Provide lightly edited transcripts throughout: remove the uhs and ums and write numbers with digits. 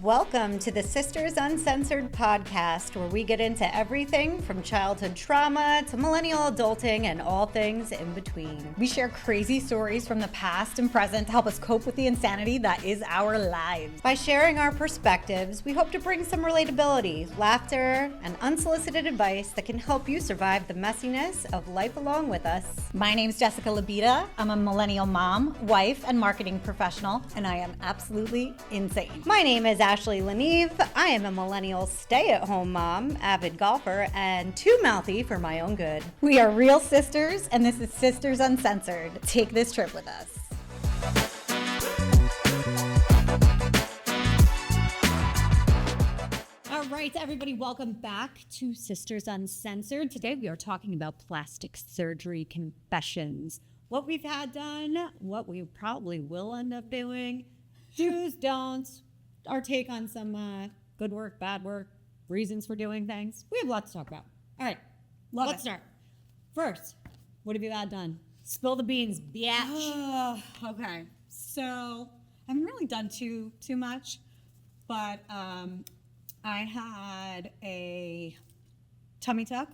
Welcome to the Sisters Uncensored podcast, where we get into everything from childhood trauma to millennial adulting and all things in between. We share crazy stories from the past and present to help us cope with the insanity that is our lives. By sharing our perspectives, we hope to bring some relatability, laughter, and unsolicited advice that can help you survive the messiness of life along with us. My name's Jessica Labita. I'm a millennial mom, wife, and marketing professional, and I am absolutely insane. My name is Ashley Lanieve. I am a millennial stay-at-home mom, avid golfer, and too mouthy for my own good. We are real sisters, and this is Sisters Uncensored. Take this trip with us. All right, everybody, welcome back to Sisters Uncensored. Today we are talking about plastic surgery confessions. What we've had done, what we probably will end up doing, do's, don'ts, our take on some good work, bad work, reasons for doing things. We have lots to talk about. All right, let's start. First, what have you had done? Spill the beans, biatch. Okay, so I haven't really done too much, but I had a tummy tuck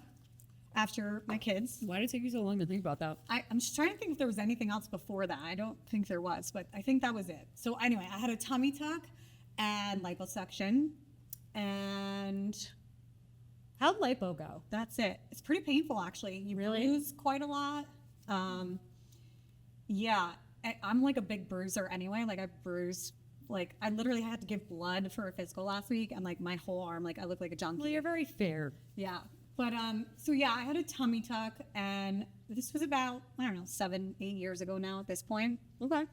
after my kids. Why did it take you so long to think about that? I'm just trying to think if there was anything else before that. I don't think there was, but I think that was it. So anyway, I had a tummy tuck and liposuction, and How'd lipo go? that's it. It's pretty painful, actually. You Really? lose quite a lot. Yeah, I'm like a big bruiser anyway. Like I bruise, like I literally had to give blood for a physical last week, and like my whole arm, like I look like a junkie. Well, you're very fair. Yeah. But so yeah, I had a tummy tuck, and this was about, I don't know, 7-8 years ago now at this point. Okay.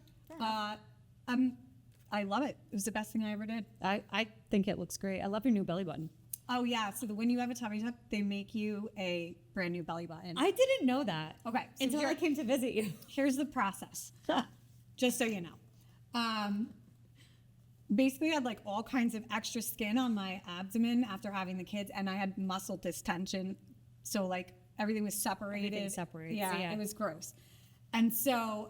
I love it. It was the best thing I ever did. I think it looks great. I love your new belly button. Oh yeah, so when you have a tummy tuck, they make you a brand new belly button. I didn't know that. Okay, so Until I came to visit you. here's the process, just so you know. Basically, I had like all kinds of extra skin on my abdomen after having the kids, and I had muscle distension. So like everything was separated. Everything separates, Yeah, yeah. it was gross. And so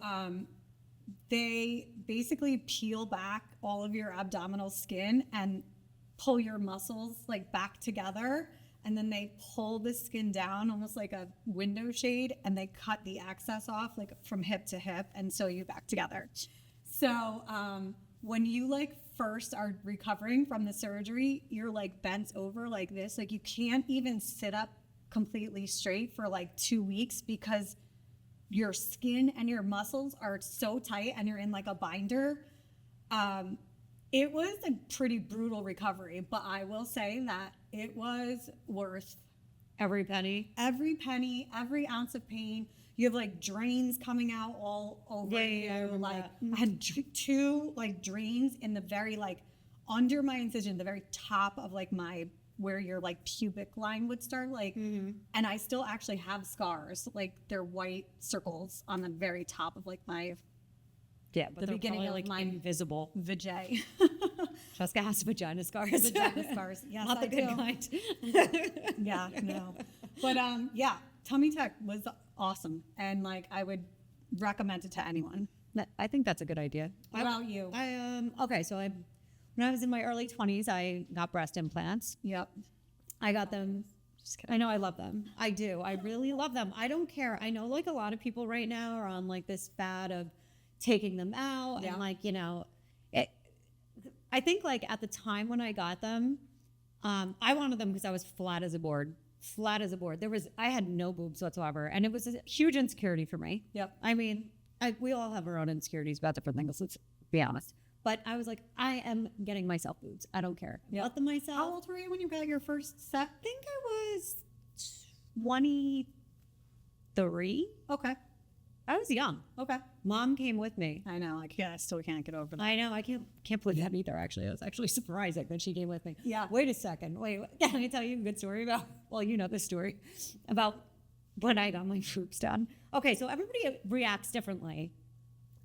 they basically peel back all of your abdominal skin and pull your muscles like back together. And then they pull the skin down almost like a window shade, and they cut the excess off like from hip to hip and sew you back together. So when you like first are recovering from the surgery, you're like bent over like this. Like you can't even sit up completely straight for like 2 weeks because your skin and your muscles are so tight and you're in like a binder. It was a pretty brutal recovery, but I will say that it was worth Every penny. every penny, every ounce of pain. You have like drains coming out all over you. I remember Like that. I had two like drains in the very like under my incision, the very top of like my where your like pubic line would start, like, and I still actually have scars, like they're white circles on the very top of like my Yeah, but the they're beginning probably, of like my invisible. vajay. Jessica has vagina scars. Vagina scars. Yes, Not the I good do. kind. Yeah, no. But yeah, tummy tuck was awesome, and like I would recommend it to anyone. I think that's a good idea. What about you? Okay, so when I was in my early 20s, I got breast implants. Yep. I got them. Just kidding. I know I love them. I do. I really love them. I don't care. I know like a lot of people right now are on like this fad of taking them out Yeah. and like, you know, I think like at the time when I got them, I wanted them because I was flat as a board. I had no boobs whatsoever, and it was a huge insecurity for me. Yep. I mean, we all have our own insecurities about different things. Let's be honest. But I was like, I am getting myself boobs. I don't care. Yep. Let them myself. How old were you when you got your first set? I think I was 23. Okay. I was young. Okay. Mom came with me. I know. I still can't get over that. I know. I can't believe that either, actually. I was actually surprising that she came with me. Yeah. Wait a second. Wait. Can I tell you a good story about, well, you know the story, about when I got my boobs done. Okay, so everybody reacts differently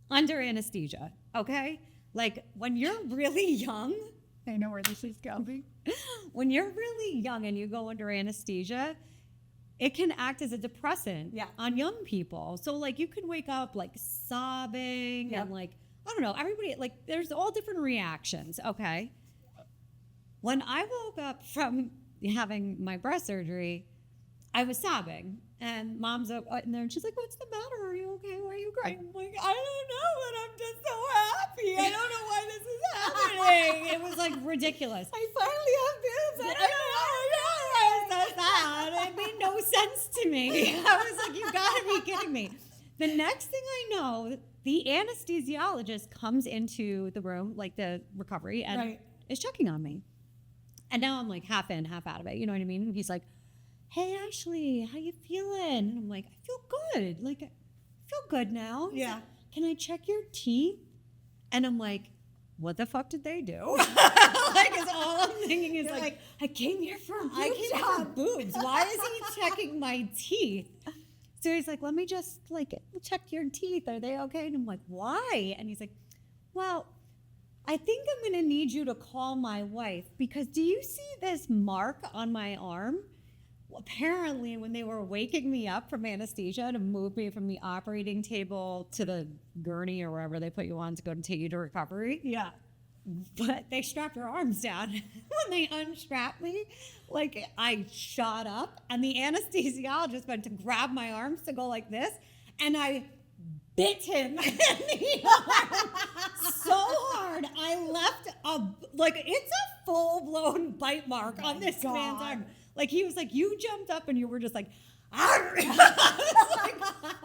under anesthesia, okay? Like, when you're really young, I know where this is going. when you're really young and you go under anesthesia, it can act as a depressant on young people. So like you can wake up like sobbing and like, I don't know, everybody, like there's all different reactions. Okay. When I woke up from having my breast surgery, I was sobbing. And mom's up in there and she's like, what's the matter? Are you okay? Why are you crying? I'm like, I don't know, but I'm just so happy. I don't know why this is happening. It was like ridiculous. I finally have boobs. I know. I was so sad. It made no sense to me. I was like, you gotta be kidding me. The next thing I know, the anesthesiologist comes into the room, like the recovery, and is checking on me. And now I'm like half in, half out of it. You know what I mean? And he's like, hey, Ashley, how you feeling? And I'm like, I feel good. Like, I feel good now. He's like, can I check your teeth? And I'm like, what the fuck did they do? Like, it's all I'm thinking is like, I came here for a boob I came job. for boobs. Why is he checking my teeth? So he's like, let me just like check your teeth. Are they okay? And I'm like, why? And he's like, well, I think I'm going to need you to call my wife because do you see this mark on my arm? Apparently, when they were waking me up from anesthesia to move me from the operating table to the gurney or wherever they put you on to go to take you to recovery, but they strapped your arms down. When they unstrapped me, like I shot up, and the anesthesiologist went to grab my arms to go like this, and I bit him in the arm so hard. I left it's a full-blown bite mark on this man's arm. Like, he was like, you jumped up and you were just like, I was like,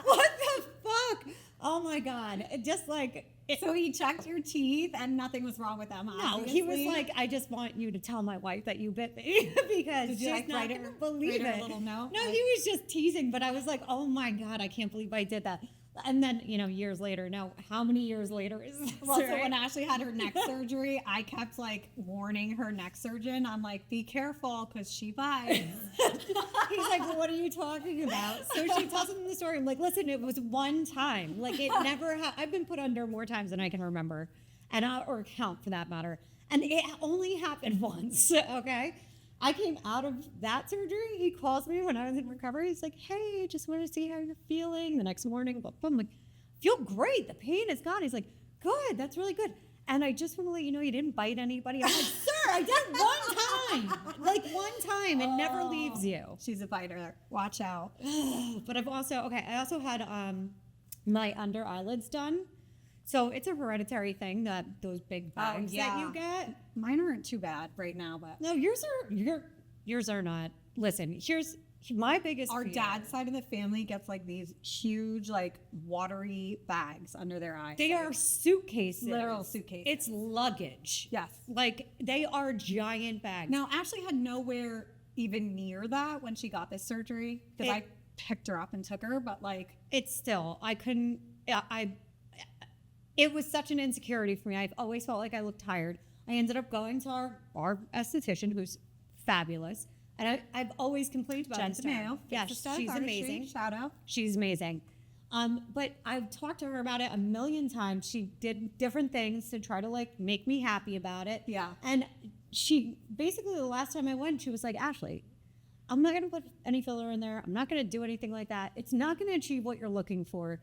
what the fuck? Oh my God. Just like. So he checked your teeth and nothing was wrong with them, obviously. No, he was like, I just want you to tell my wife that you bit me because Did you she's not going to believe write her it. a little note? No, he was just teasing, but I was like, oh my God, I can't believe I did that. And then, years later, now how many years later is this? Well, so when Ashley had her neck surgery, I kept like warning her neck surgeon. I'm like, be careful because she bites. He's like, well, what are you talking about? So she tells him the story. I'm like, listen, it was one time. Like, it never I've been put under more times than I can remember, or count for that matter. And it only happened once, okay? I came out of that surgery. He calls me when I was in recovery. He's like, hey, just want to see how you're feeling. The next morning, I'm like, feel great. The pain is gone. He's like, good. That's really good. And I just want to let you know you didn't bite anybody. I'm like, sir, I did one time. Like one time. It never leaves you. She's a biter. Watch out. But I also had my under eyelids done. So it's a hereditary thing that those big bags that you get. Mine aren't too bad right now, but No, yours are not. Listen, here's my biggest our fear. dad's side of the family gets like these huge, like watery bags under their eyes. They are suitcases. Literal suitcases. It's luggage. Yes. Like they are giant bags. Now, Ashley had nowhere even near that when she got this surgery because I picked her up and took her, but like it's still, I couldn't, it was such an insecurity for me. I've always felt like I looked tired. I ended up going to our esthetician, who's fabulous. And I've always complained about this. Yes, she's amazing. Shout out. She's amazing. But I've talked to her about it a million times. She did different things to try to like make me happy about it. Yeah. And she basically, the last time I went, she was like, Ashley, I'm not going to put any filler in there. I'm not going to do anything like that. It's not going to achieve what you're looking for.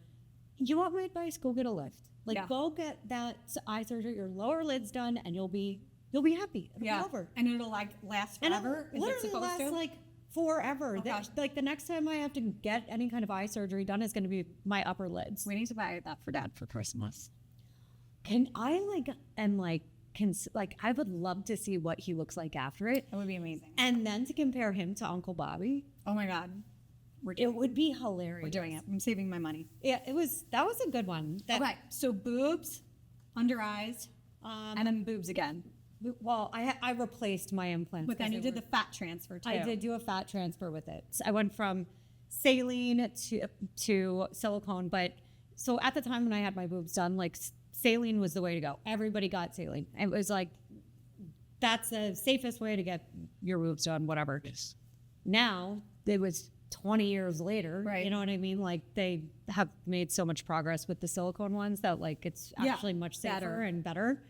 You want my advice? Go get a lift. Like, go get that eye surgery, your lower lid's done, and you'll be happy. It'll be over. And it'll like last forever. And it'll literally last like forever. Okay. Like the next time I have to get any kind of eye surgery done is going to be my upper lids. We need to buy that for Dad for Christmas. Can I I would love to see what he looks like after it. That would be amazing. And then to compare him to Uncle Bobby. Oh my God. It would be hilarious. We're doing it. I'm saving my money. Yeah, that was a good one. Okay, so boobs, under eyes, and then boobs again. Well, I replaced my implants. But then you did the fat transfer too. I did do a fat transfer with it. So I went from saline to silicone. But so at the time when I had my boobs done, like saline was the way to go. Everybody got saline. It was like, that's the safest way to get your boobs done, whatever. Yes. Now, it was 20 years later, right? You know what I mean? Like they have made so much progress with the silicone ones that like it's actually much safer and better.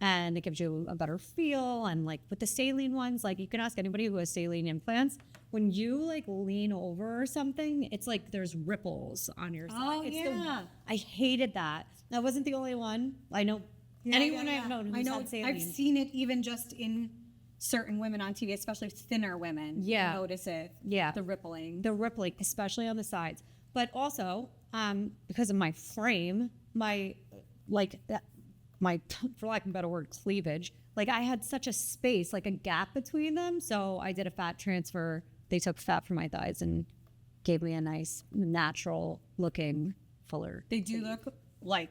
And it gives you a better feel. And like with the saline ones, like you can ask anybody who has saline implants, when you like lean over or something, it's like there's ripples on your side. Oh, yeah. I hated that. That wasn't the only one. I know anyone I've known who's had saline. I've seen it even just in certain women on TV, especially thinner women, Yeah. notice it. Yeah. The rippling. The rippling, especially on the sides, but also because of my frame, my for lack of a better word, cleavage. Like I had such a space, like a gap between them. So I did a fat transfer. They took fat from my thighs and gave me a nice, natural looking, fuller. They do look like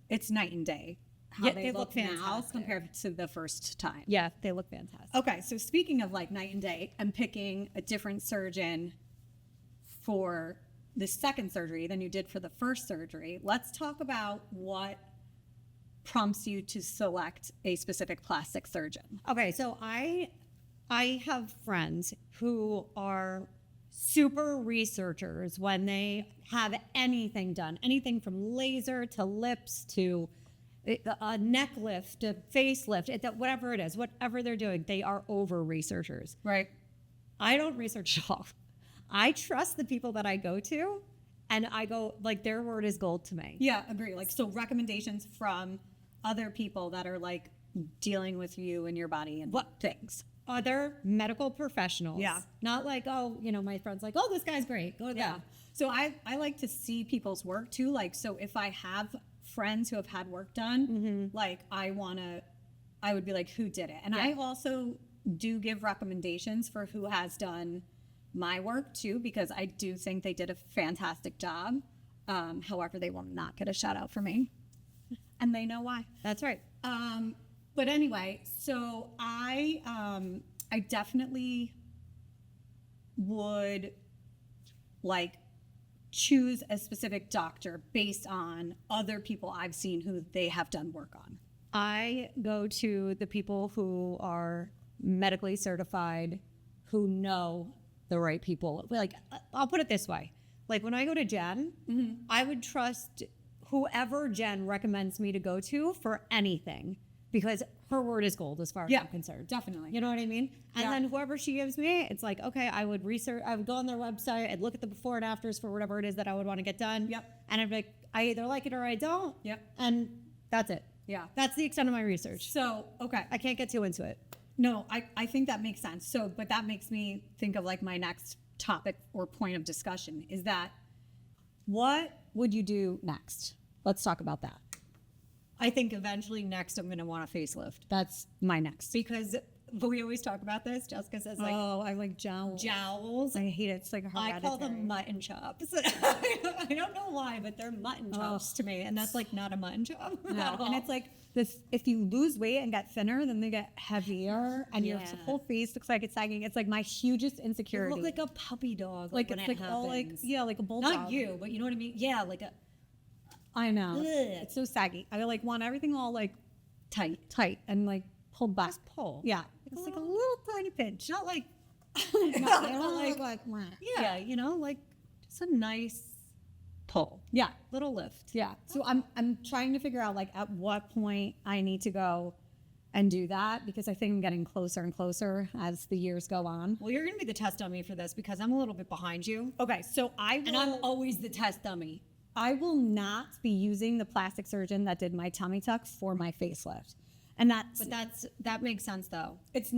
it's night and day. How Yeah, they, they look now fantastic. compared to the first time. Yeah, they look fantastic. Okay, so speaking of like night and day, and picking a different surgeon for the second surgery than you did for the first surgery, let's talk about what prompts you to select a specific plastic surgeon. Okay, so I have friends who are super researchers when they have anything done, anything from laser to lips to a neck lift, a facelift, whatever it is, whatever they're doing, they are over researchers. Right. I don't research at all. I trust the people that I go to, and I go, like, their word is gold to me. Yeah, agree. Like, so recommendations from other people that are like dealing with you and your body and What things. Other medical professionals. Yeah. Not like, oh, my friend's like, oh, this guy's great. Go to Yeah. them. So I like to see people's work too. Like, so if I have friends who have had work done, like I would be like, who did it? And I also do give recommendations for who has done my work too, because I do think they did a fantastic job. However, they will not get a shout out from me. And they know why. That's right. But anyway, so I definitely would like choose a specific doctor based on other people I've seen who they have done work on. I go to the people who are medically certified, who know the right people. Like, I'll put it this way. Like, when I go to Jen, I would trust whoever Jen recommends me to go to for anything, because her word is gold as far as I'm concerned. Definitely. You know what I mean? And Yeah. then whoever she gives me, it's like, okay, I would go on their website, I'd look at the before and afters for whatever it is that I would want to get done. Yep. And I'd be like, I either like it or I don't. Yep. And that's it. Yeah. That's the extent of my research. So, okay. I can't get too into it. No, I think that makes sense. So, but that makes me think of like my next topic or point of discussion is that What would you do next? Let's talk about that. I think eventually next I'm going to want a facelift. That's my next. because we always talk about this, Jessica says like I like jowls. jowls. I hate it. It's like I hereditary. call them mutton chops. I don't know why, but they're mutton chops to me, and that's like not a mutton chop. No. And it's like this: if you lose weight and get thinner, then they get heavier, and your Yeah. whole face looks like it's sagging. It's like my hugest You insecurity. look like a puppy dog. like when it's it like all like happens. like a bulldog. Not you, but you know what I mean. Yeah, like a I know. Ugh. It's so saggy. I like want everything all like tight. and like pulled back. Just pull. Yeah, it's like a little tiny pinch. Not like Not like meh. yeah, you know, like just a nice pull, Yeah, little lift. yeah. So I'm trying to figure out like at what point I need to go and do that, because I think I'm getting closer and closer as the years go on. Well, you're gonna be the test dummy for this because I'm a little bit behind you, Okay, so and I'm always the test dummy. I will not be using the plastic surgeon that did my tummy tuck for my facelift. And But that makes sense though. it's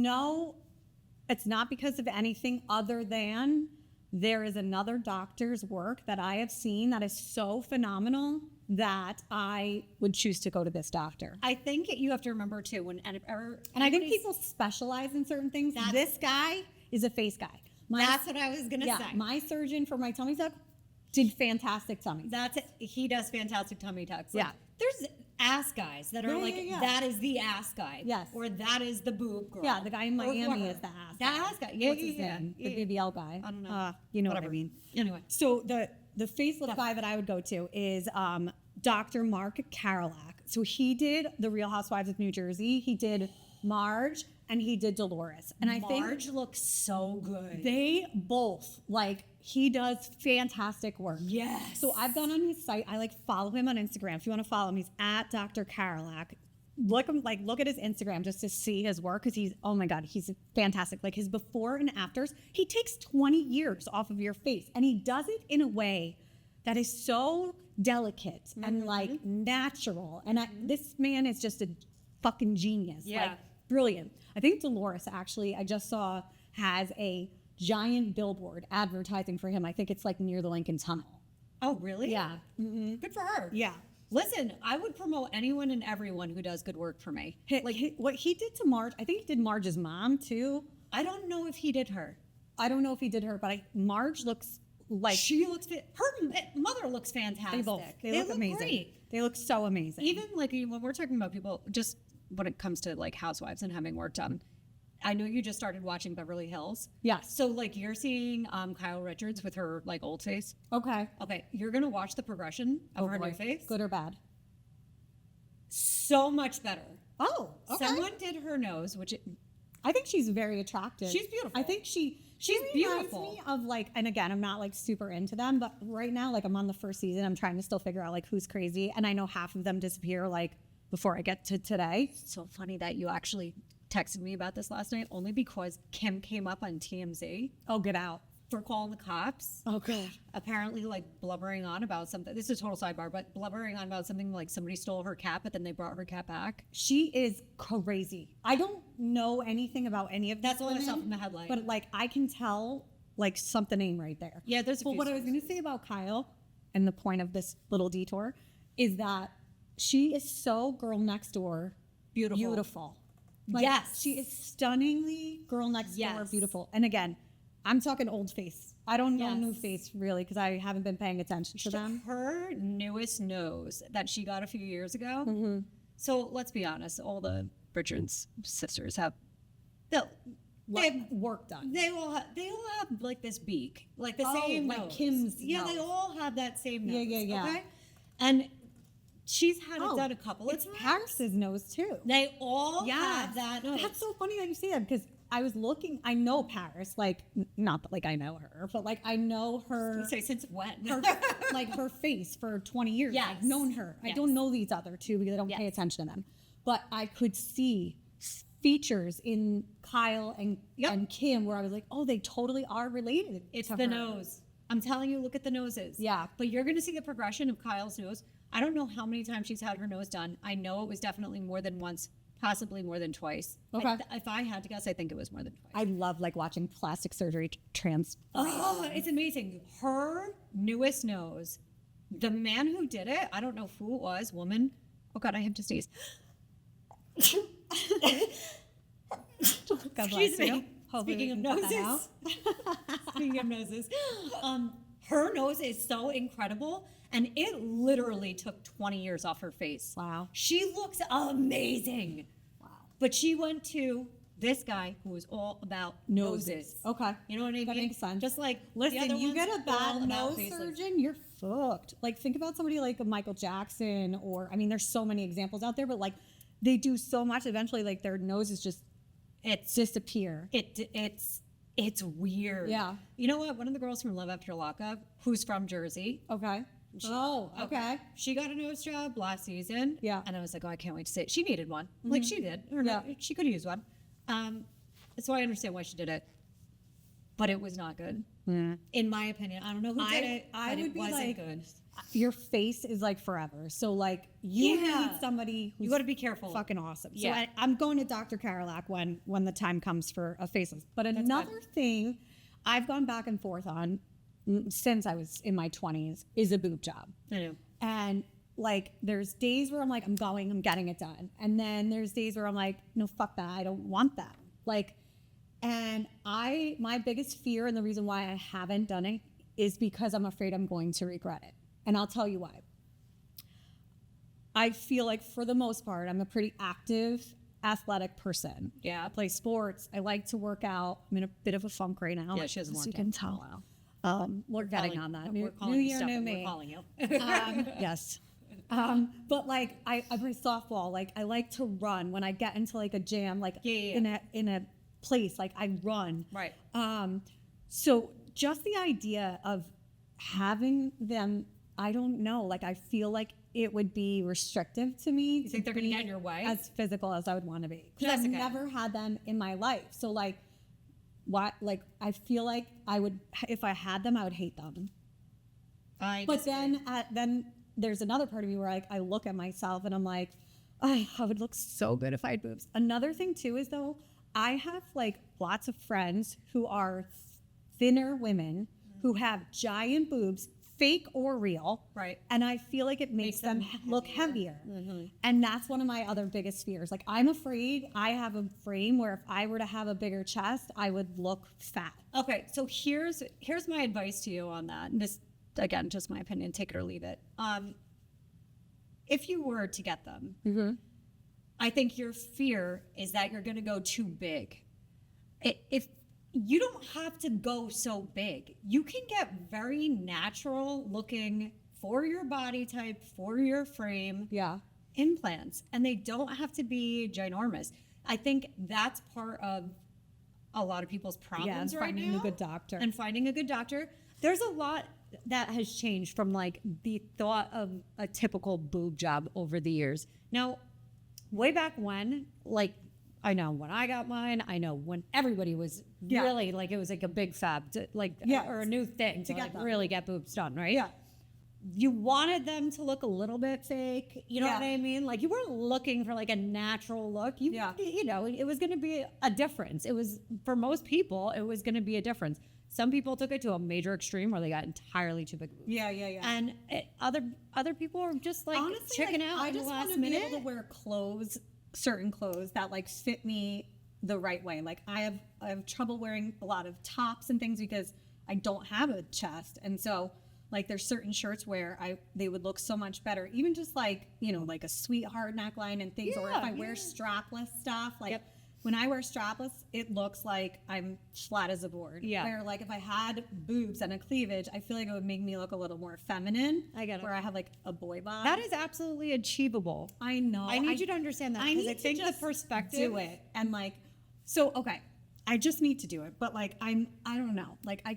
not because of anything other than there is another doctor's work that I have seen that is so phenomenal that I would choose to go to this doctor. I think you have to remember too And I think people specialize in certain things. This guy is a face guy. That's what I was gonna Yeah, say. my surgeon for my tummy tuck did fantastic tummies. That's it. He does fantastic tummy tucks. Yeah. There's ass guys that are Yeah, like, yeah, yeah. that is the ass guy. Yes. Or that is the boob girl. Yeah, the guy in Or Miami whoever. is the ass. The ass guy. Yeah, What's his yeah, name? yeah, The yeah. BBL guy. I don't know. You know Whatever. what I mean. Anyway. So the facelift guy that I would go to is Dr. Mark Karolak. So he did the Real Housewives of New Jersey. He did Marge and he did Dolores. And I think Marge looks so good. they both he does fantastic work. Yes. So I've gone on his site. I follow him on Instagram. If you want to follow him, he's at Dr. Karolak. Look at his Instagram just to see his work, because he's, oh my God, he's fantastic. Like his before and afters, he takes 20 years off of your face, and he does it in a way that is so delicate and natural. And this man is just a fucking genius. Yeah. Like, brilliant. I think Dolores actually, I just saw, has a giant billboard advertising for him. I think it's like near the Lincoln Tunnel. Oh, really? Yeah. Good for her. Yeah. Listen, I would promote anyone and everyone who does good work for me. What he did to Marge, I think he did Marge's mom too. I don't know if he did her. I don't know if he did her, but Marge looks like She looks her mother looks fantastic. they both. They look amazing. Great. They look so amazing. Even like when we're talking about people, just when it comes to like housewives and having work done, I know you just started watching Beverly Hills. Yes. So like you're seeing Kyle Richards with her like old face. Okay. Okay, you're gonna watch the progression of her boy. new face. Good or bad? So much better. Oh, okay. Someone did her nose, which I think she's very attractive. She's beautiful. I think she's beautiful. reminds me of like, and again, I'm not like super into them, but right now, like I'm on the first season. I'm trying to still figure out like who's crazy, and I know half of them disappear like before I get to today. so funny that you actually texted me about this last night, only because Kim came up on TMZ Oh, get out. for calling the cops. Oh, God. Apparently like blubbering on about something. This is a total sidebar, but blubbering on about something like somebody stole her cat, but then they brought her cat back. She is crazy. I don't know anything about any of That's these all I saw women, from the headline. but like I can tell like something ain't right there. Yeah, there's a But few what I was stories. going to say about Kyle, and the point of this little detour, is that she is so girl next door Beautiful. beautiful. Like, Yes. she is stunningly girl next door Yes. beautiful. And again, I'm talking old face. I don't know Yes. new face really because I haven't been paying attention to them. Her newest nose that she got a few years ago. Mm-hmm. So let's be honest, all the Richards sisters have they Work done. they all have like this beak, like the Oh, same like nose. Kim's Yeah, they nose. all have that same nose. Yeah. Okay, and she's had it done a couple of it's times. Paris's nose too. They all Yes. have that nose. That's so funny that you say that because I was looking. I know Paris, like not that like I know her, but like I know her. Say since when? Her, like her face for 20 years. Yes. I've known her. I Yes. don't know these other two because I don't pay Yes. attention to them. But I could see features in Kyle and Kim where I was like, oh, they totally are related. It's to the her. nose. I'm telling you, look at the noses. Yeah. But you're going to see the progression of Kyle's nose. I don't know how many times she's had her nose done. I know it was definitely more than once, possibly more than twice. Okay. If I had to guess, I think it was more than twice. I love like watching plastic surgery trans. Oh, it's amazing. Her newest nose, the man who did it, I don't know who it was, woman. Oh God, I have to sneeze. God Excuse bless you. me. Hopefully Speaking of we can cut that out. noses. Speaking of noses. Her nose is so incredible. And it literally took 20 years off her face. Wow. She looks amazing. Wow. But she went to this guy who was all about noses. Okay. You know what I mean? That makes sense. Just like the Listen, other you ones get a all bad about nose faces. surgeon, you're fucked. Like, think about somebody like a Michael Jackson, or I mean, there's so many examples out there, but like, they do so much. Eventually, like their noses just disappear. It's weird. Yeah. You know what? One of the girls from Love After Lockup, who's from Jersey. Okay. Oh, okay. She got a nose job last season. Yeah. And I was like, oh, I can't wait to see it. She needed one. Like she did. Or Yeah. she could use one. So I understand why she did it. But it was not good. In my opinion. I don't know who did it. I but would it be wasn't like, good. your face is like forever. So like, you Yeah. need somebody who's You got to be careful. fucking awesome. Yeah. So I'm going to Dr. Karolak when the time comes for a facelift. But another thing I've gone back and forth on since I was in my 20s is a boob job. I know. And like, there's days where I'm like, I'm getting it done. And then there's days where I'm like, no, fuck that. I don't want that. Like, and my biggest fear and the reason why I haven't done it is because I'm afraid I'm going to regret it. And I'll tell you why. I feel like for the most part, I'm a pretty active, athletic person. Yeah. I play sports. I like to work out. I'm in a bit of a funk right now. Yeah, she hasn't as worked you out can in a tell. while. We're getting on that. We're New calling you year, new Stephanie. me. We're calling you. Yes. But like I play softball. Like I like to run when I get into like a jam, like Yeah. in a place, like I run. Right. So just the idea of having them, I don't know, like I feel like it would be restrictive to me. You think they're going to get in your way? As physical as I would want to be. Because I've Jessica. never had them in my life. So like I feel like I would, if I had them, I would hate them. I But then there's another part of me where I look at myself and I'm like, I would look so good if I had boobs. Another thing too is though, I have like lots of friends who are thinner women who have giant boobs, fake or real. Right. And I feel like it makes them look heavier. And that's one of my other biggest fears. Like I'm afraid I have a frame where if I were to have a bigger chest, I would look fat. Okay, so here's my advice to you on that. And this, again, just my opinion, take it or leave it. If you were to get them, I think your fear is that you're going to go too big. If you don't have to go so big, you can get very natural looking for your body type, for your frame. Yeah. Implants, and they don't have to be ginormous. I think that's part of a lot of people's problems and right finding now. a good doctor. And finding a good doctor. There's a lot that has changed from like the thought of a typical boob job over the years. Now, way back when, like I know when I got mine, I know when everybody was really like, it was like a big fab, to, like, or a new thing to like really get boobs done, right? Yeah. You wanted them to look a little bit fake. You know what I mean? Like you weren't looking for like a natural look. You know, it was going to be a difference. It was, for most people, it was going to be a difference. Some people took it to a major extreme where they got entirely too big boobs. Yeah. And other people are just like honestly, checking like, out I in the just want last to be minute. able to wear clothes, certain clothes that like fit me the right way. Like I have trouble wearing a lot of tops and things because I don't have a chest, and so like there's certain shirts where they would look so much better, even just like, you know, like a sweetheart neckline and things. Or if I wear strapless stuff, like when I wear strapless, it looks like I'm flat as a board. Yeah. Where like if I had boobs and a cleavage, I feel like it would make me look a little more feminine. I get it. Where I have like a boy body. That is absolutely achievable. I know. I need you to understand that I because need I think to the just perspective. do it and like, so okay, I just need to do it, but like I don't know, like I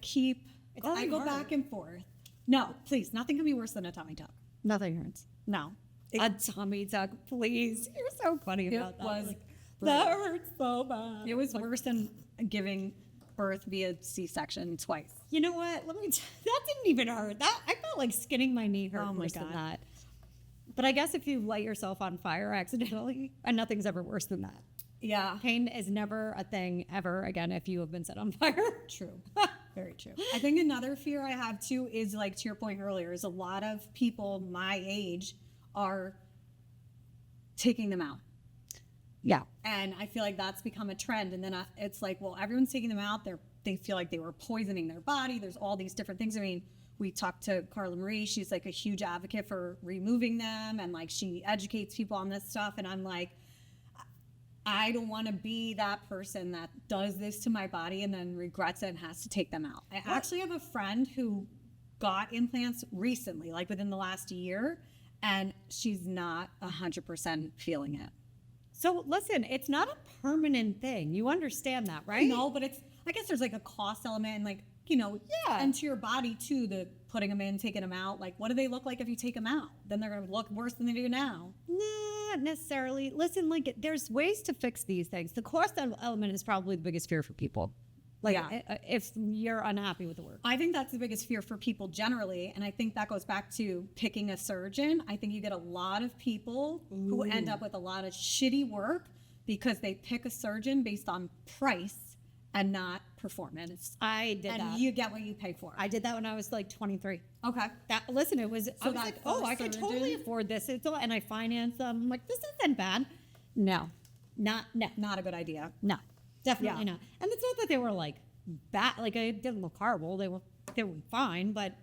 go back and forth. No, please, nothing can be worse than a tummy tuck. Nothing hurts. No, A tummy tuck, please. You're so funny about that. was Like, that hurts so bad. it was worse than giving birth via C-section twice. You know what? Let me. That didn't even hurt. That I felt like skinning my knee hurt Oh my worse than God. that. But I guess if you light yourself on fire accidentally, and nothing's ever worse than that. Yeah, Pain is never a thing ever again if you have been set on fire. true. Very true. I think another fear I have too is like to your point earlier is a lot of people my age are taking them out. Yeah. And I feel like that's become a trend. And then it's like, well, everyone's taking them out. They feel like they were poisoning their body. There's all these different things. I mean, we talked to Carla Marie. She's like a huge advocate for removing them. And like, she educates people on this stuff. And I'm like, I don't want to be that person that does this to my body and then regrets it and has to take them out. I actually have a friend who got implants recently, like within the last year, and she's not 100% feeling it. So listen, it's not a permanent thing. You understand that, right? No, but I guess there's like a cost element and like, you know, and to your body too, the putting them in, taking them out. Like, what do they look like if you take them out? Then they're going to look worse than they do now. Not necessarily. Listen, like there's ways to fix these things. The cost element is probably the biggest fear for people. Like if you're unhappy with the work. I think that's the biggest fear for people generally. And I think that goes back to picking a surgeon. I think you get a lot of people who end up with a lot of shitty work because they pick a surgeon based on price and not performance. I did and that. you get what you pay for. I did that when I was like 23. Okay. Listen, it was, I was like, oh, I could totally afford this. And I financed them. I'm like, this isn't bad. No, Not a good idea. no, definitely not. And it's not that they were like bad. Like it didn't look horrible. They were fine, but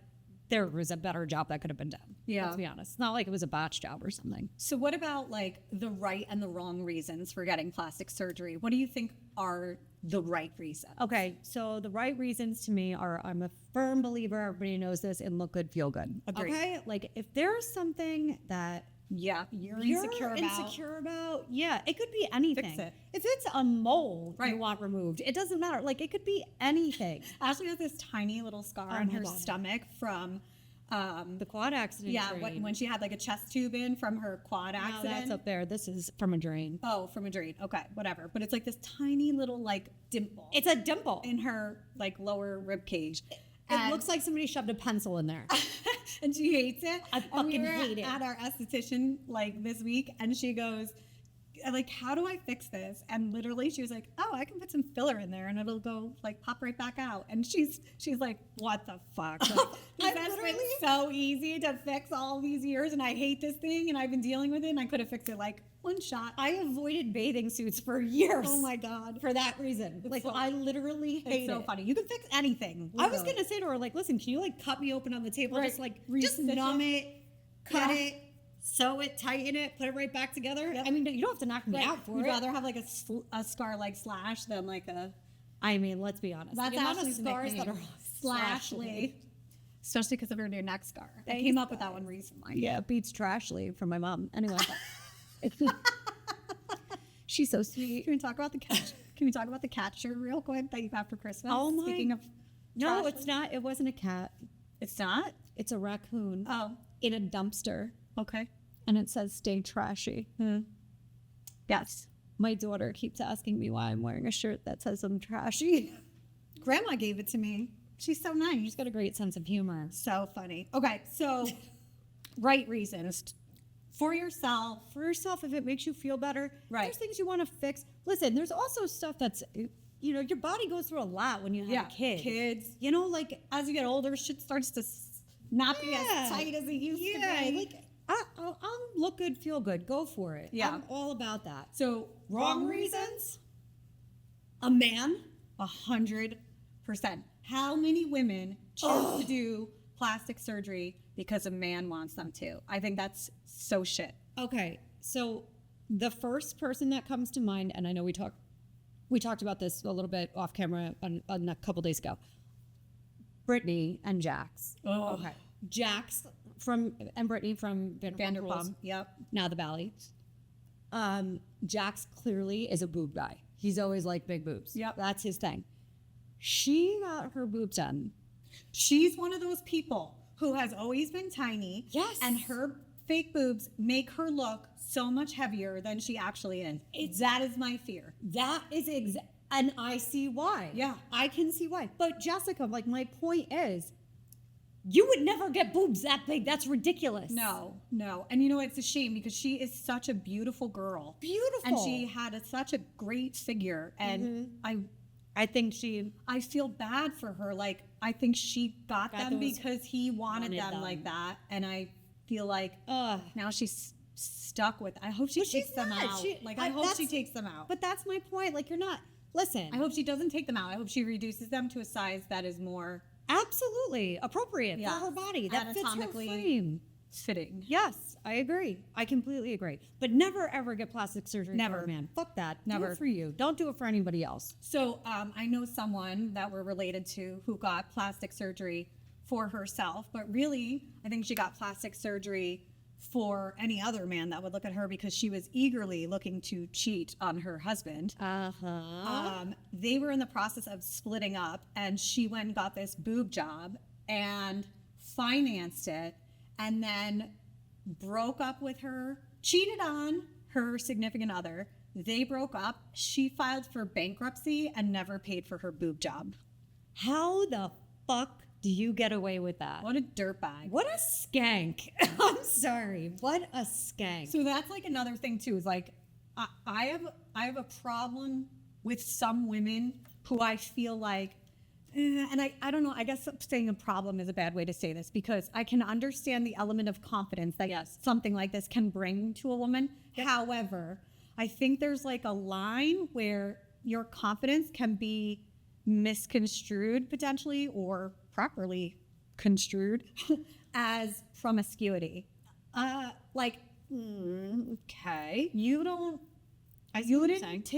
there was a better job that could have been done. Yeah. Let's be honest. It's not like it was a botch job or something. So what about like the right and the wrong reasons for getting plastic surgery? What do you think are the right reasons? Okay, so the right reasons to me are I'm a firm believer, everybody knows this, in look good, feel good. Agreed. Okay, like if there's something that Yeah, you're insecure about. Yeah, it could be anything. Fix it. If it's a mole you Right. want removed, it doesn't matter. Like it could be anything. Ashley has this tiny little scar on her stomach from The quad accident. yeah, drain. when she had like a chest tube in from her quad No, accident. that's up there. This is from a drain. Oh, from a drain. Okay, whatever. But it's like this tiny little like dimple It's a dimple. in her like lower rib cage. And- looks like somebody shoved a pencil in there. and she hates it. I And we fucking were hate it. At our esthetician like this week, and she goes, like, how do I fix this? And literally, she was like, oh, I can put some filler in there, and it'll go like pop right back out. And she's like, what the fuck? Like, that's been so easy to fix all these years, and I hate this thing, and I've been dealing with it, and I could have fixed it like one shot. I avoided bathing suits for years. Oh my god. For that reason. Like, so- I literally hate It's so it. funny. You can fix anything. I was literally. going to say to her, like, listen, can you like cut me open on the table? Right. Just like, just Re-stitch numb it, cut Yeah. it, sew it, tighten it, put it right back together. Yep. I mean, you don't have to knock me out for You'd it. rather have like a scar like Slash than like a I mean, let's be honest. That's the amount of Ashley's scars that nickname. are Slashly. Especially because of her new neck scar. I Thanks, came up with that one recently. Yeah, beats Trashly from my mom. Anyway. She's so sweet. Can we talk about the cat? Can we talk about the cat shirt real quick that you got for Christmas? Oh my- Speaking of, No, Trashly. it's not. It wasn't a cat. It's not. It's a raccoon Oh, in a dumpster. okay. And it says stay trashy. Yes. My daughter keeps asking me why I'm wearing a shirt that says I'm trashy. Grandma gave it to me. She's so nice. She's got a great sense of humor. So funny. Okay, so right reasons for yourself. For yourself, if it makes you feel better, Right. there's things you want to fix. Listen, there's also stuff that's, you know, your body goes through a lot when you have a kid. kids. You know, like, As you get older, shit starts to not be as Yeah. tight as it used to yeah, be. like, I'll look good, feel good. Go for it. Yeah. I'm all about that. So Wrong reasons? A man? 100%. How many women choose to do plastic surgery because a man wants them to? I think that's so shit. Okay, so the first person that comes to mind, and I know we talked about this a little bit off camera on a couple days ago. Brittany and Jax. Oh. Okay, Jax and Brittany from Vanderpump Rules, Vanderpump. Yep. now the Valley. Jax clearly is a boob guy. He's always like big boobs. Yep. That's his thing. She got her boobs done. She's one of those people who has always been tiny. Yes. And her fake boobs make her look so much heavier than she actually is. That is my fear. That is and I see why. Yeah. I can see why. But Jessica, like, my point is, you would never get boobs that big. That's ridiculous. No. And you know, it's a shame because she is such a beautiful girl. Beautiful. And she had such a great figure. And I think she I feel bad for her. Like, I think she got them those- because he wanted them, them. like that. And I feel like ugh. now she's stuck with. I hope she But takes she's them not. out. She- I hope she that's- takes them out. But that's my point. Like, you're not listen. I hope she doesn't take them out. I hope she reduces them to a size that is more absolutely appropriate Yeah. for her body. That fits her Anatomically frame. fitting. Yes, I agree. I completely agree. But never ever get plastic surgery Never. for a man. Fuck that. Never. Do it for you. Don't do it for anybody else. So I know someone that we're related to who got plastic surgery for herself, but really, I think she got plastic surgery for any other man that would look at her because she was eagerly looking to cheat on her husband. Uh-huh. They were in the process of splitting up, and she went and got this boob job and financed it, and then broke up with her, cheated on her significant other. They broke up. She filed for bankruptcy and never paid for her boob job. How the fuck do you get away with that? What a dirtbag. What a skank. I'm sorry. What a skank. So that's like another thing too. Is like I have a problem with some women who I feel like, and I don't know. I guess saying a problem is a bad way to say this because I can understand the element of confidence that something like this can bring to a woman. However, I think there's like a line where your confidence can be misconstrued potentially or properly construed as promiscuity. Okay, you didn't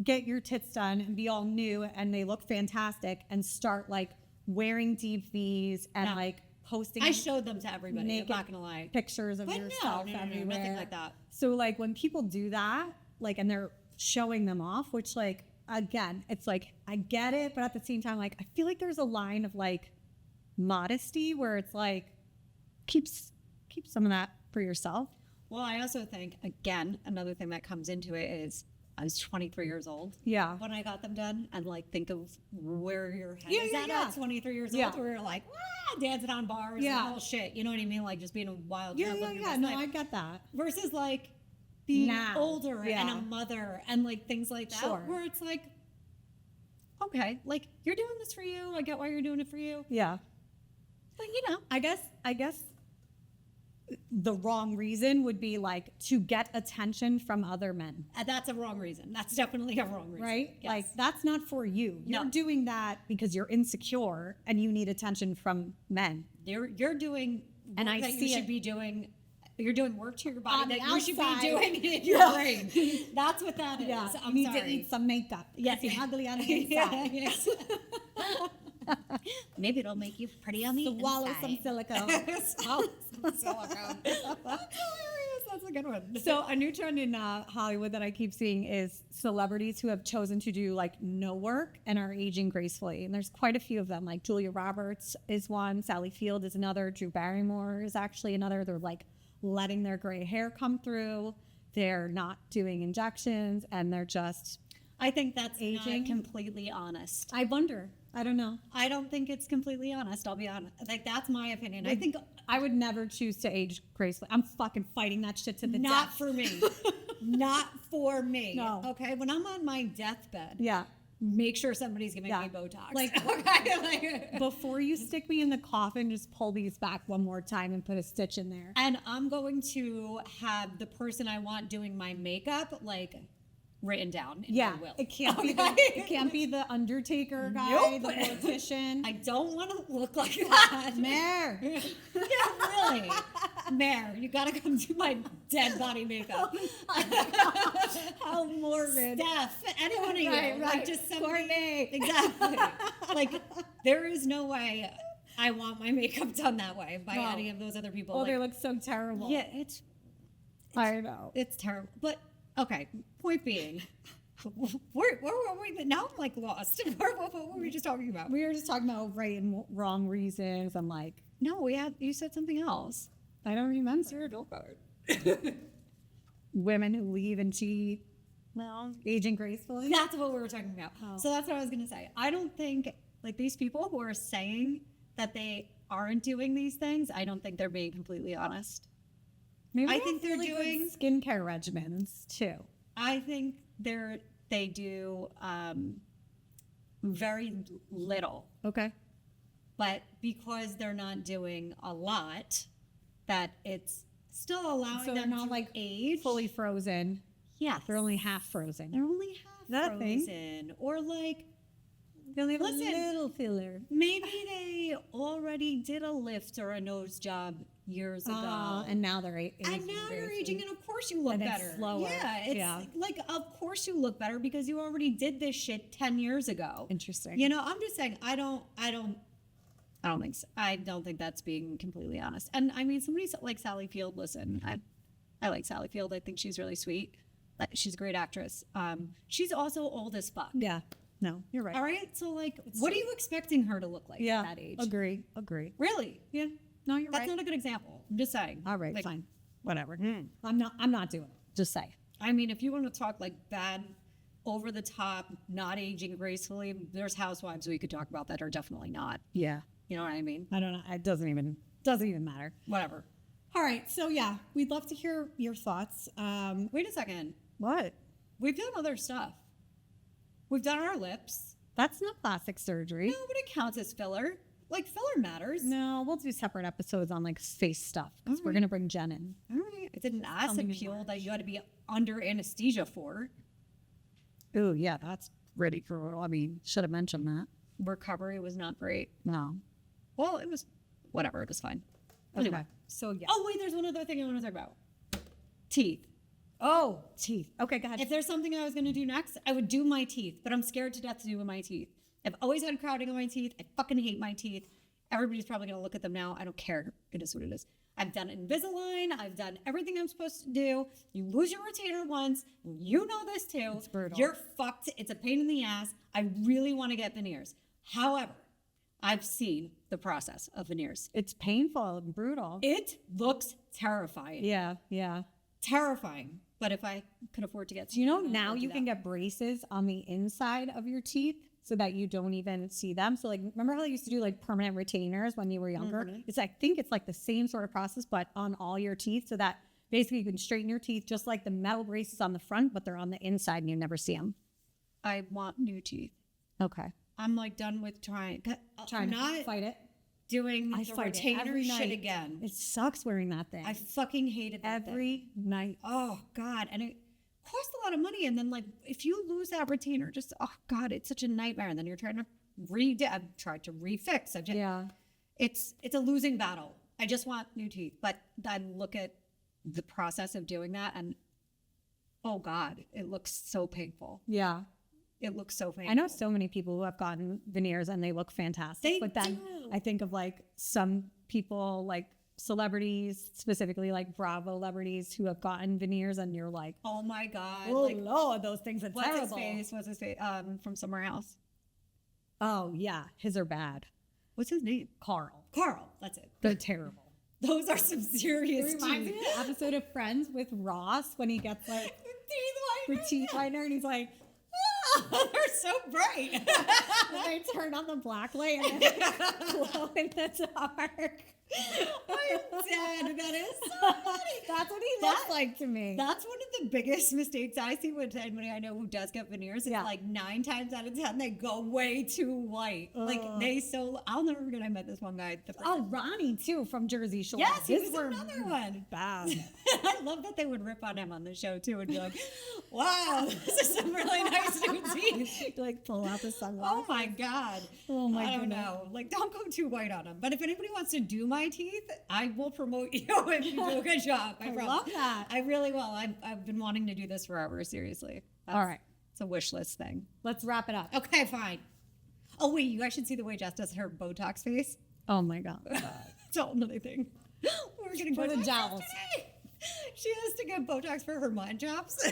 get your tits done and be all new and they look fantastic and start like wearing deep V's and like posting. I showed them to everybody. naked I'm not gonna lie. pictures of But yourself no, everywhere. nothing like that. So like when people do that, like, and they're showing them off, which like, again, it's like, I get it. But at the same time, like, I feel like there's a line of like modesty where it's like, keep some of that for yourself. Well, I also think, again, another thing that comes into it is I was 23 years old Yeah. when I got them done, and like think of where your head Yeah, is yeah, at yeah. at 23 years Yeah. old, where you're like, dancing on bars Yeah. and all shit. You know what I mean? Like just being a wild Yeah, child yeah, living your yeah. best No, life. I get that. Versus like being Now, older yeah. and a mother and like things like that, Sure. where it's like, okay, like you're doing this for you. I get why you're doing it for you. Yeah. But you know, I guess the wrong reason would be like to get attention from other men, that's a wrong reason. That's definitely a wrong reason. right? Yes. Like that's not for you. You're No. doing that because you're insecure and you need attention from men. You're doing And work I that see you should it be doing. You're doing work to your body On that the you should be outside. doing in your Yeah. brain. That's what that is. Yeah, I'm you need sorry. to eat some makeup. Yes. You're ugly on the Yeah, inside. yes. Maybe it'll make you pretty on the Swallow inside. some silicone. Swallow some silicone. That's hilarious. That's a good one. So a new trend in Hollywood that I keep seeing is celebrities who have chosen to do like no work and are aging gracefully. And there's quite a few of them. Like Julia Roberts is one, Sally Field is another, Drew Barrymore is actually another. They're like letting their gray hair come through. They're not doing injections and they're just I think that's aging. not completely honest. I wonder. I don't know. I don't think it's completely honest. I'll be honest. Like that's my opinion. I think I would never choose to age gracefully. I'm fucking fighting that shit to the not death. for me. Not for me. No. Okay. When I'm on my deathbed, Yeah. make sure somebody's giving Yeah. me Botox. Like- okay. Like, Before you stick me in the coffin, just pull these back one more time and put a stitch in there. and I'm going to have the person I want doing my makeup like written down in Yeah, my will. it can't be it can't be the Undertaker guy, Nope. the mortician. I don't want to look like that. Mayor. Yeah, really. Mayor, you gotta come do my dead body makeup. How morbid. Steph, any one of you. Right, Like right. just somebody. Courtney. Exactly. Like there is no way I want my makeup done that way by No. any of those other people. Oh, Like, they look so terrible. yeah, it's I know. terrible. But okay, point being, where were we? Now I'm like lost. What were we just talking about? We were just talking about right and wrong reasons. I'm like, No, you said something else. I don't remember. Women who leave and cheat, Well, aging gracefully. that's what we were talking about. Oh. So that's what I was gonna say. I don't think like these people who are saying that they aren't doing these things, I don't think they're being completely honest. Maybe I they think have they're really good doing- skincare regimens too. I think they do very little, Okay. but because they're not doing a lot, that it's still allowing So they're them not to like age. fully frozen. Yeah, They're only half frozen. they're only half That thing. frozen, or like They only have Listen. a little filler. maybe they already did a lift or a nose job years ago. And now they're aging. And now you're gracefully. aging, and of course you look And it's better. slower. Yeah, it's Yeah. like of course you look better because you already did this shit 10 years ago. Interesting. You know, I'm just saying I don't think so. I don't think that's being completely honest. And I mean, somebody like Sally Field. Listen, I like Sally Field. I think she's really sweet. She's a great actress. She's also old as fuck. Yeah. No, you're right. All right. So like, what are you expecting her to look like Yeah. at that age? Agree. Really? Yeah. No, you're That's right. not a good example. I'm just saying. All right. Like, Fine. Whatever. I'm not doing it. Just say. I mean, if you want to talk like bad, over the top, not aging gracefully, there's housewives we could talk about that are definitely not. Yeah. You know what I mean? I don't know. It doesn't even matter. Whatever. All right. So yeah, we'd love to hear your thoughts. Wait a second. What? We've done other stuff. We've done our lips. That's not plastic surgery. No, but it counts as filler. Like filler matters. No, we'll do separate episodes on like face stuff because we're Alright. gonna bring Jen in. All right. It's an acid something peel that you got to be under anesthesia for. Ooh, yeah, that's pretty cruel. I mean, should have mentioned that. Recovery was not great. No. Well, it was whatever. It was fine. Anyway. Okay. So yeah. Oh wait, there's one other thing I want to talk about. Teeth. Oh, teeth. Okay, go ahead. If there's something I was going to do next, I would do my teeth, but I'm scared to death to do my teeth. I've always had crowding on my teeth. I fucking hate my teeth. Everybody's probably going to look at them now. I don't care. It is what it is. I've done Invisalign. I've done everything I'm supposed to do. You lose your retainer once. You know this too. It's brutal. You're fucked. It's a pain in the ass. I really want to get veneers. However, I've seen the process of veneers. It's painful and brutal. It looks terrifying. Yeah, yeah. Terrifying. But if I could afford to get, Do you know now you can get braces on the inside of your teeth so that you don't even see them? So like, remember how they used to do like permanent retainers when you were younger? It's, I think it's like the same sort of process, but on all your teeth, so that basically you can straighten your teeth just like the metal braces on the front, but they're on the inside and you never see them. I want new teeth. Okay. I'm like done with trying. Trying to fight it. Doing I the fight it retainer every shit night. again. It sucks wearing that thing. I fucking hated that every night. Oh God. And it costs a lot of money. And then like, if you lose that retainer, just, oh God, it's such a nightmare. And then you're trying to I've tried to refix. It's a losing battle. I just want new teeth. But I look at the process of doing that and oh God, it looks so painful. Yeah. It looks so painful. I know so many people who have gotten veneers and they look fantastic. But then I think of like some people, like celebrities, specifically like Bravo celebrities who have gotten veneers and you're like, oh my God. Oh like, Lord, those things are terrible. What's his face? From somewhere else. Oh yeah, his are bad. What's his name? Carl. That's it. They're terrible. Those are some serious It reminds me of the episode of Friends with Ross when he gets like the teeth whitener and he's like, they're so bright. and they turn on the black light and then glow in the dark. I'm dead. That is so funny. That's what he looks like to me. That's one of the biggest mistakes I see with anybody I know who does get veneers. It's like 9 times out of 10 they go way too white. Like I'll never forget I met this one guy. Ronnie too from Jersey Shore. Yes, he was another one. Bad. I love that they would rip on him on the show too and be like, wow, this is some really nice new teeth. Like pull out the sunglasses. Oh my God. Oh my I don't goodness. know. Like don't go too white on them. But if anybody wants to do my teeth, I will promote you if you do a good job. I love that. I really will. I've been wanting to do this forever, seriously. All right. It's a wish list thing. Let's wrap it up. Okay, fine. Oh, wait, you guys should see the way Jess does her Botox face. Oh my God. It's all another thing. We're getting For the Botox jowls. today. She has to get Botox for her mutton chops.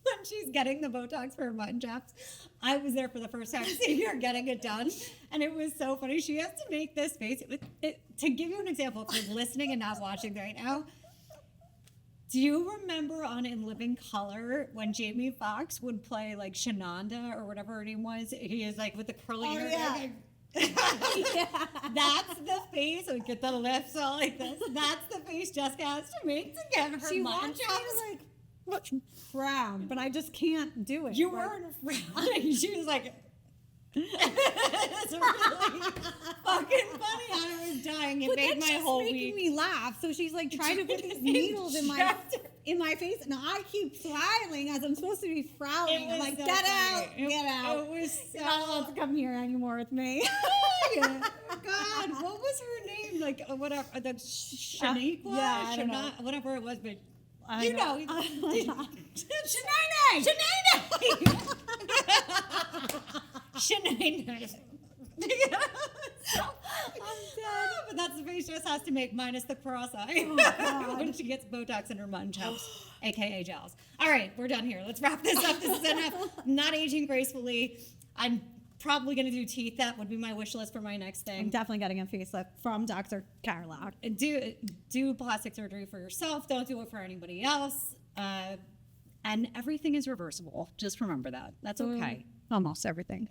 When she's getting the Botox for her mutton chops, I was there for the first time seeing her getting it done. And it was so funny. She has to make this face. To give you an example, if you're listening and not watching right now, do you remember on In Living Color when Jamie Foxx would play like Shenandoah or whatever her name was? He is like with the curly hair. Yeah. That's the face. We get the lips all like this. That's the face Jessica has to make to get her She mutton wants me chops. to like frown, but I just can't do it. You weren't frowning. She was like, it's really fucking funny. I was dying. It But made then my she's whole making week. me laugh. So she's like trying to put these needles in my face, and I keep smiling as I'm supposed to be frowning. I'm like, so get funny. out, get out. It was so. You're not allowed to come here anymore with me. God, what was her name? Like whatever, the Shaniqua, yeah, I don't know. whatever it was, but I you know, Shanae. Shanae. I'm dead. But that's the face Jess has to make, minus the cross-eye when she gets Botox in her mutton chops, aka gels. All right, we're done here. Let's wrap this up. This is enough. Not aging gracefully. I'm probably going to do teeth. That would be my wish list for my next I'm thing. definitely getting a facelift from Dr. Carlock. Do plastic surgery for yourself. Don't do it for anybody else. And everything is reversible. Just remember that. That's okay. Almost everything.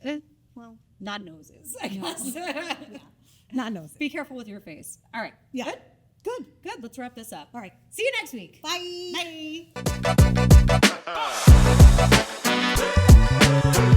Well, not noses, I guess. Not nose. Be careful with your face. All right. Yeah. Good. Let's wrap this up. All right. See you next week. Bye. Bye.